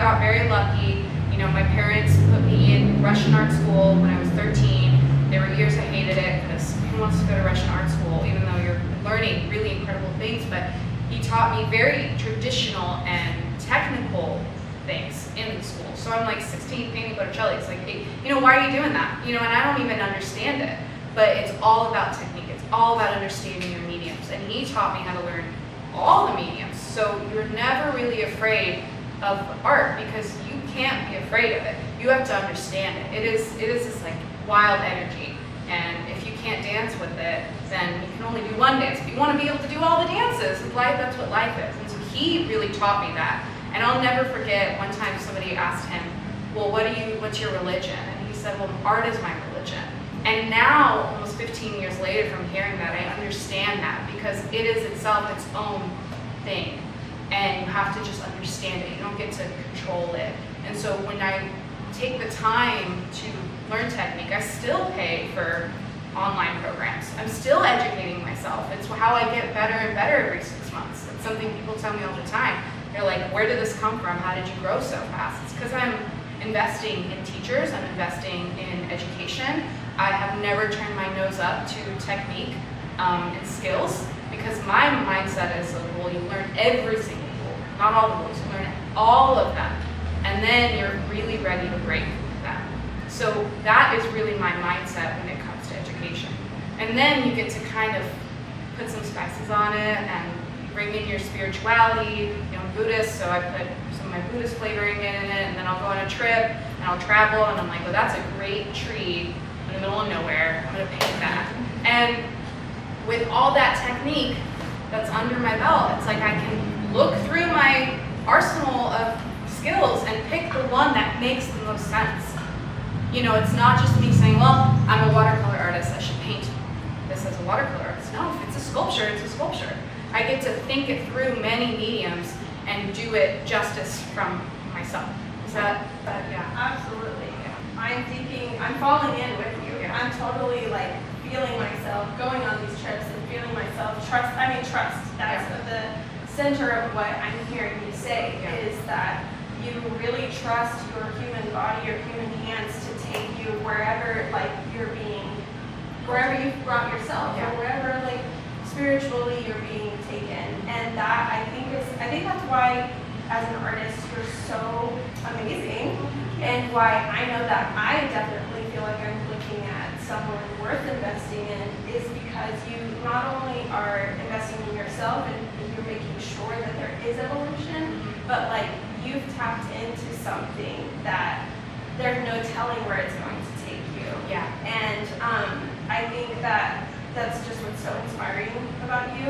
got very lucky. You know, my parents put me in Russian art school when I was 13. There were years I hated it because who wants to go to Russian art school, even though you're learning really incredible things, but he taught me very traditional and technical things in the school. So I'm like 16 painting Botticelli. It's like, hey, you know, why are you doing that? You know, and I don't even understand it, but it's all about technique. It's all about understanding your mediums. And he taught me how to learn all the mediums. So you're never really afraid of art because you can't be afraid of it. You have to understand it. It is this like wild energy. And if you can't dance with it, then you can only do one dance. If you want to be able to do all the dances in life, that's what life is. And so he really taught me that. And I'll never forget one time somebody asked him, well, what's your religion? And he said, well, art is my religion. And now, almost 15 years later from hearing that, I understand that because it is itself its own thing. And you have to just understand it. You don't get to control it. And so when I take the time to learn technique, I still pay for online programs. I'm still educating myself. It's how I get better and better every 6 months. It's something people tell me all the time. They're like, where did this come from? How did you grow so fast? It's because I'm investing in teachers, I'm investing in education. I have never turned my nose up to technique and skills because my mindset is, well, you learn every single rule, not all the rules, you learn all of them, and then you're really ready to break them. So that is really my mindset when it comes to education. And then you get to kind of put some spices on it and bring in your spirituality. You know, I'm Buddhist, so I put some of my Buddhist flavoring in it, and then I'll go on a trip and I'll travel, and I'm like, well, that's a great tree in the middle of nowhere. I'm gonna paint that. And with all that technique that's under my belt, it's like I can look through my arsenal of skills and pick the one that makes the most sense. You know, it's not just me saying, well, I'm a watercolor artist, I should paint this as a watercolor artist. No, if it's a sculpture, it's a sculpture. I get to think it through many mediums and do it justice from myself. Is that yeah. Absolutely. I'm falling in with you. Yeah. I'm totally like feeling myself, going on these trips and feeling myself trust. That's the center of what I'm hearing you say is that you really trust your human body, your human hands to take you wherever wherever you've brought yourself or wherever like spiritually you're being taken. And that I think that's why as an artist you're so amazing and why I know that I definitely feel like I'm looking at someone worth investing in is because you not only are investing in yourself and you're making sure that there is evolution, but like you've tapped into something that there's no telling where it's going to take you. Yeah. And I think that that's just what's so inspiring about you.